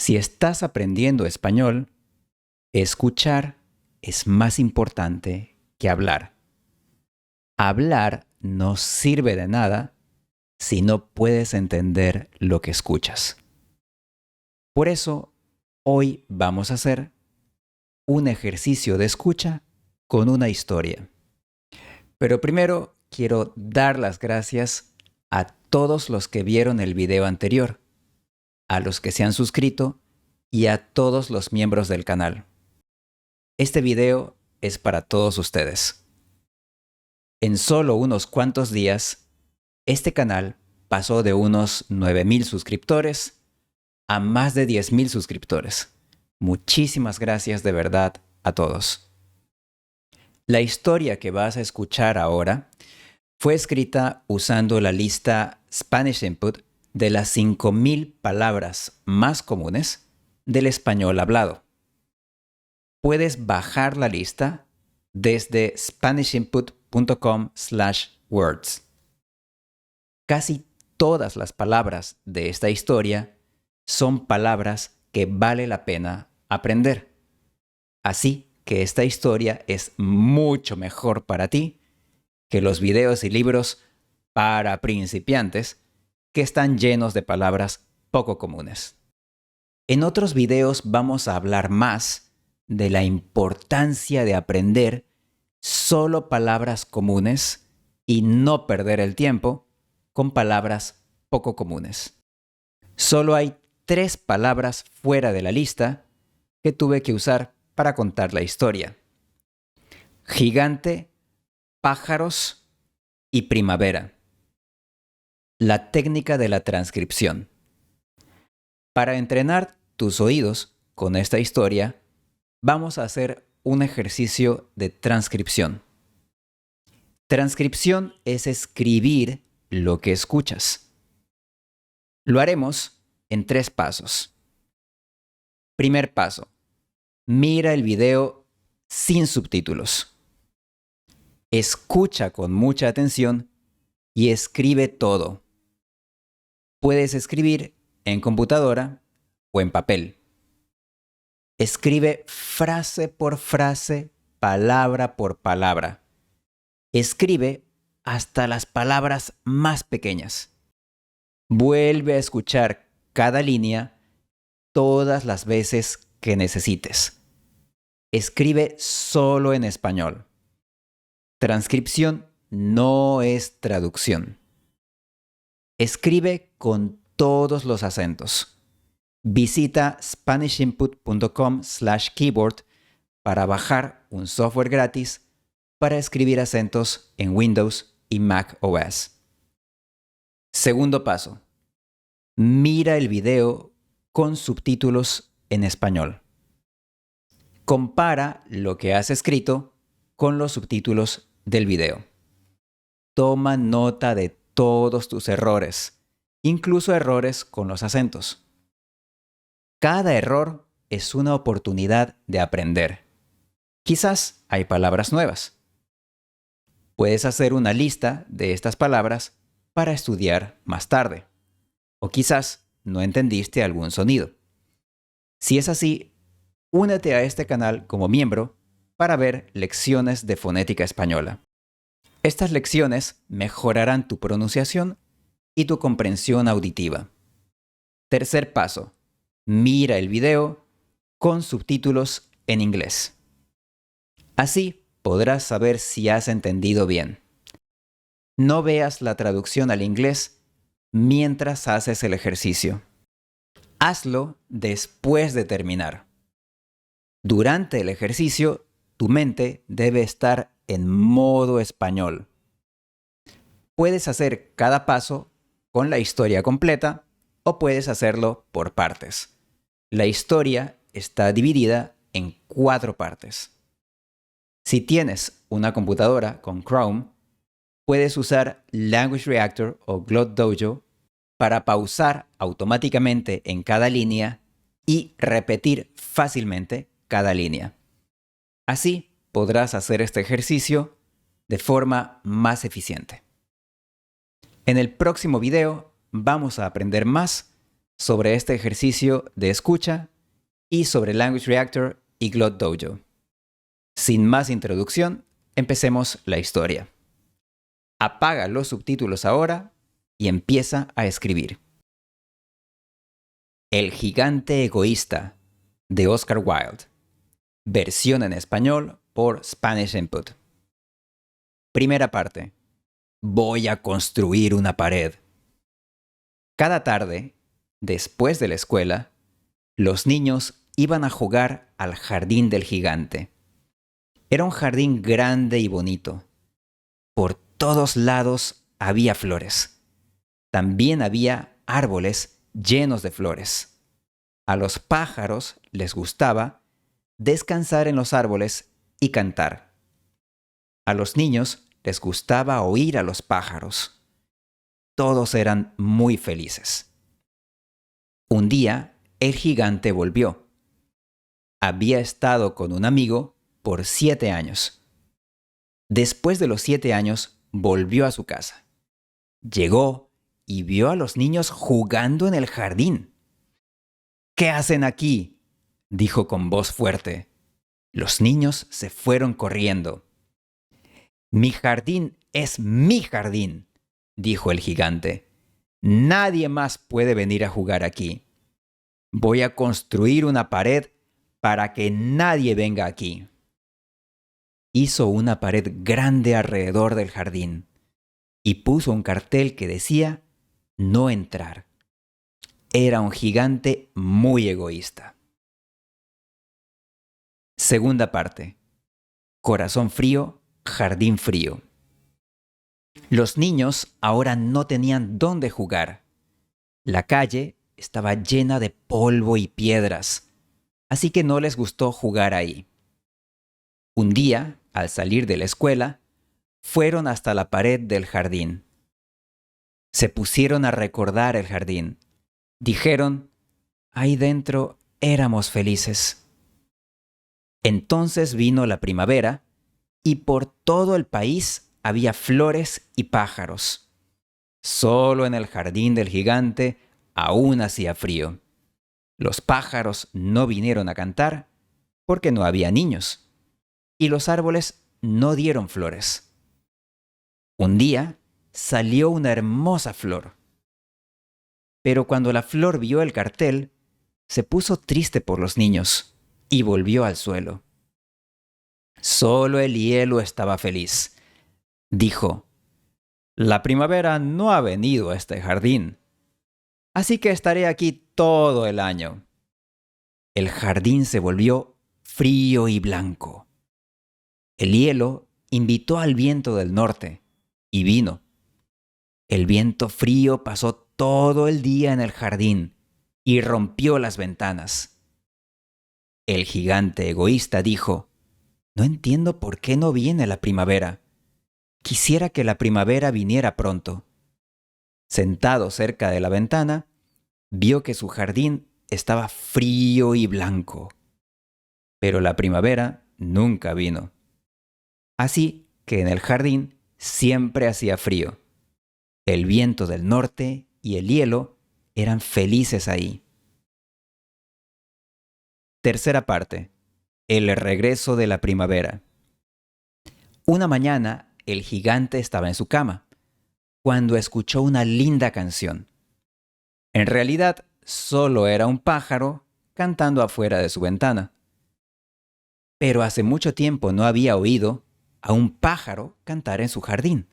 Si estás aprendiendo español, escuchar es más importante que hablar. Hablar no sirve de nada si no puedes entender lo que escuchas. Por eso, hoy vamos a hacer un ejercicio de escucha con una historia. Pero primero quiero dar las gracias a todos los que vieron el video anterior, a los que se han suscrito y a todos los miembros del canal. Este video es para todos ustedes. En solo unos cuantos días, este canal pasó de unos 9,000 suscriptores a más de 10,000 suscriptores. Muchísimas gracias de verdad a todos. La historia que vas a escuchar ahora fue escrita usando la lista Spanish Input de las 5,000 palabras más comunes del español hablado. Puedes bajar la lista desde SpanishInput.com/words. Casi todas las palabras de esta historia son palabras que vale la pena aprender. Así que esta historia es mucho mejor para ti que los videos y libros para principiantes que están llenos de palabras poco comunes. En otros videos vamos a hablar más de la importancia de aprender solo palabras comunes y no perder el tiempo con palabras poco comunes. Solo hay 3 palabras fuera de la lista que tuve que usar para contar la historia: gigante, pájaros y primavera. La técnica de la transcripción. Para entrenar tus oídos con esta historia, vamos a hacer un ejercicio de transcripción. Transcripción es escribir lo que escuchas. Lo haremos en 3 pasos. Primer paso: mira el video sin subtítulos. Escucha con mucha atención y escribe todo. Puedes escribir en computadora o en papel. Escribe frase por frase, palabra por palabra. Escribe hasta las palabras más pequeñas. Vuelve a escuchar cada línea todas las veces que necesites. Escribe solo en español. Transcripción no es traducción. Escribe con todos los acentos. Visita SpanishInput.com/keyboard para bajar un software gratis para escribir acentos en Windows y Mac OS. Segundo paso: mira el video con subtítulos en español. Compara lo que has escrito con los subtítulos del video. Toma nota de todos tus errores, incluso errores con los acentos. Cada error es una oportunidad de aprender. Quizás hay palabras nuevas. Puedes hacer una lista de estas palabras para estudiar más tarde. O quizás no entendiste algún sonido. Si es así, únete a este canal como miembro para ver lecciones de fonética española. Estas lecciones mejorarán tu pronunciación y tu comprensión auditiva. Tercer paso: mira el video con subtítulos en inglés. Así podrás saber si has entendido bien. No veas la traducción al inglés mientras haces el ejercicio. Hazlo después de terminar. Durante el ejercicio, tu mente debe estar en modo español. Puedes hacer cada paso con la historia completa o puedes hacerlo por partes. La historia está dividida en 4 partes. Si tienes una computadora con Chrome, puedes usar Language Reactor o Glot Dojo para pausar automáticamente en cada línea y repetir fácilmente cada línea. Así podrás hacer este ejercicio de forma más eficiente. En el próximo video vamos a aprender más sobre este ejercicio de escucha y sobre Language Reactor y Glot Dojo. Sin más introducción, empecemos la historia. Apaga los subtítulos ahora y empieza a escribir. El gigante egoísta, de Oscar Wilde. Versión en español por Spanish Input. Primera parte. Voy a construir una pared. Cada tarde, después de la escuela, los niños iban a jugar al jardín del gigante. Era un jardín grande y bonito. Por todos lados había flores. También había árboles llenos de flores. A los pájaros les gustaba descansar en los árboles y cantar. A los niños les gustaba oír a los pájaros. Todos eran muy felices. Un día, el gigante volvió. Había estado con un amigo por 7 años. Después de los 7 años, volvió a su casa. Llegó y vio a los niños jugando en el jardín. ¿Qué hacen aquí?, dijo con voz fuerte. Los niños se fueron corriendo. Mi jardín es mi jardín, dijo el gigante. Nadie más puede venir a jugar aquí. Voy a construir una pared para que nadie venga aquí. Hizo una pared grande alrededor del jardín y puso un cartel que decía no entrar. Era un gigante muy egoísta. Segunda parte. Corazón frío, jardín frío. Los niños ahora no tenían dónde jugar. La calle estaba llena de polvo y piedras, así que no les gustó jugar ahí. Un día, al salir de la escuela, fueron hasta la pared del jardín. Se pusieron a recordar el jardín. Dijeron, ahí dentro éramos felices. Entonces vino la primavera y por todo el país había flores y pájaros. Solo en el jardín del gigante aún hacía frío. Los pájaros no vinieron a cantar porque no había niños y los árboles no dieron flores. Un día salió una hermosa flor. Pero cuando la flor vio el cartel, se puso triste por los niños y volvió al suelo. Solo el hielo estaba feliz. Dijo, la primavera no ha venido a este jardín, así que estaré aquí todo el año. El jardín se volvió frío y blanco. El hielo invitó al viento del norte y vino. El viento frío pasó todo el día en el jardín y rompió las ventanas. El gigante egoísta dijo, no entiendo por qué no viene la primavera. Quisiera que la primavera viniera pronto. Sentado cerca de la ventana, vio que su jardín estaba frío y blanco. Pero la primavera nunca vino. Así que en el jardín siempre hacía frío. El viento del norte y el hielo eran felices ahí. Tercera parte. El regreso de la primavera. Una mañana, el gigante estaba en su cama, cuando escuchó una linda canción. En realidad, solo era un pájaro cantando afuera de su ventana. Pero hace mucho tiempo no había oído a un pájaro cantar en su jardín.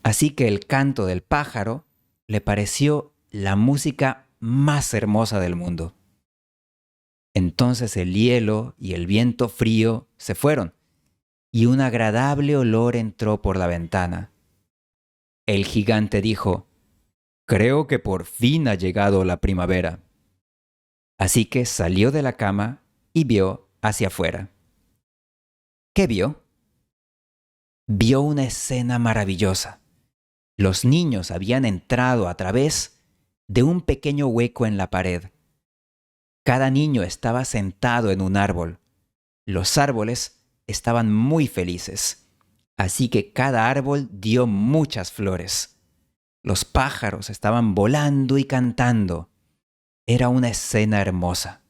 Así que el canto del pájaro le pareció la música más hermosa del mundo. Entonces el hielo y el viento frío se fueron y un agradable olor entró por la ventana. El gigante dijo, creo que por fin ha llegado la primavera. Así que salió de la cama y vio hacia afuera. ¿Qué vio? Vio una escena maravillosa. Los niños habían entrado a través de un pequeño hueco en la pared. Cada niño estaba sentado en un árbol. Los árboles estaban muy felices, así que cada árbol dio muchas flores. Los pájaros estaban volando y cantando, Era una escena hermosa.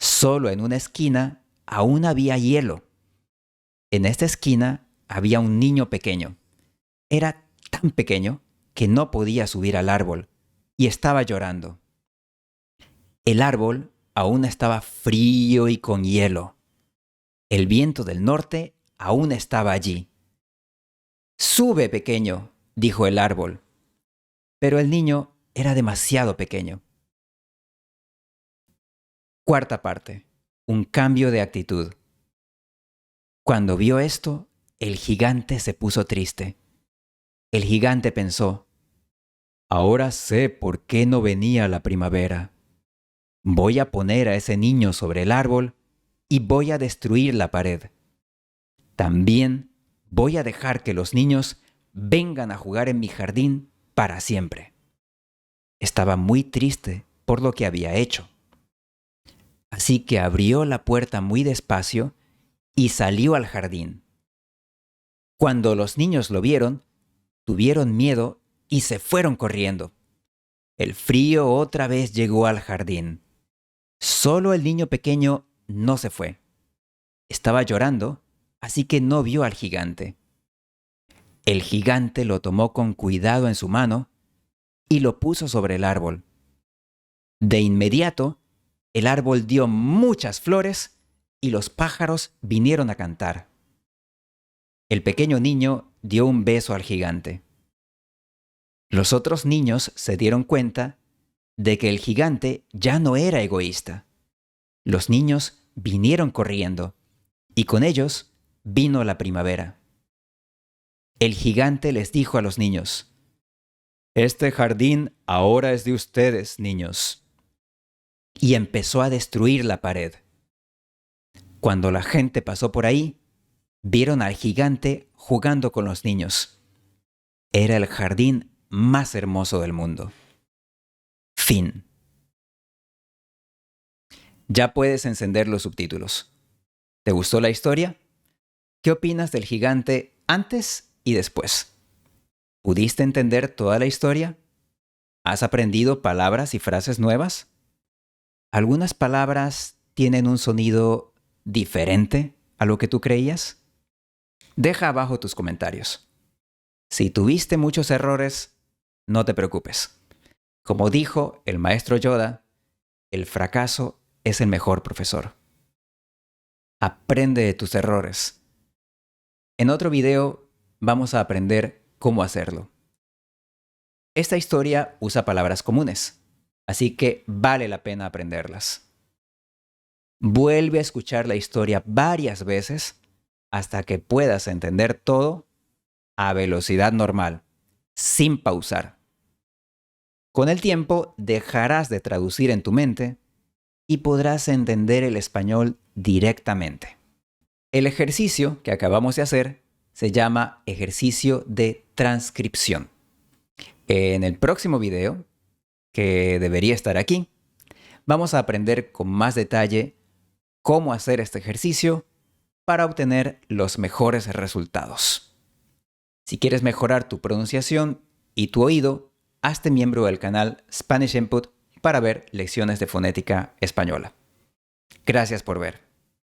Solo en una esquina aún había hielo. En esta esquina había un niño pequeño. Era tan pequeño que no podía subir al árbol y estaba llorando. El árbol aún estaba frío y con hielo. El viento del norte aún estaba allí. «Sube, pequeño», dijo el árbol. Pero el niño era demasiado pequeño. Cuarta parte. Un cambio de actitud. Cuando vio esto, el gigante se puso triste. El gigante pensó: «Ahora sé por qué no venía la primavera. Voy a poner a ese niño sobre el árbol y voy a destruir la pared. También voy a dejar que los niños vengan a jugar en mi jardín para siempre». Estaba muy triste por lo que había hecho. Así que abrió la puerta muy despacio y salió al jardín. Cuando los niños lo vieron, tuvieron miedo y se fueron corriendo. El frío otra vez llegó al jardín. Solo el niño pequeño no se fue. Estaba llorando, así que no vio al gigante. El gigante lo tomó con cuidado en su mano y lo puso sobre el árbol. De inmediato, el árbol dio muchas flores y los pájaros vinieron a cantar. El pequeño niño dio un beso al gigante. Los otros niños se dieron cuenta de que el gigante ya no era egoísta. Los niños vinieron corriendo y con ellos vino la primavera. El gigante les dijo a los niños: «Este jardín ahora es de ustedes, niños». Y empezó a destruir la pared. Cuando la gente pasó por ahí, vieron al gigante jugando con los niños. Era el jardín más hermoso del mundo. Fin. Ya puedes encender los subtítulos. ¿Te gustó la historia? ¿Qué opinas del gigante antes y después? ¿Pudiste entender toda la historia? ¿Has aprendido palabras y frases nuevas? ¿Algunas palabras tienen un sonido diferente a lo que tú creías? Deja abajo tus comentarios. Si tuviste muchos errores, no te preocupes. Como dijo el maestro Yoda, el fracaso es el mejor profesor. Aprende de tus errores. En otro video vamos a aprender cómo hacerlo. Esta historia usa palabras comunes, así que vale la pena aprenderlas. Vuelve a escuchar la historia varias veces hasta que puedas entender todo a velocidad normal, sin pausar. Con el tiempo dejarás de traducir en tu mente y podrás entender el español directamente. El ejercicio que acabamos de hacer se llama ejercicio de transcripción. En el próximo video, que debería estar aquí, vamos a aprender con más detalle cómo hacer este ejercicio para obtener los mejores resultados. Si quieres mejorar tu pronunciación y tu oído, hazte miembro del canal Spanish Input para ver lecciones de fonética española. Gracias por ver.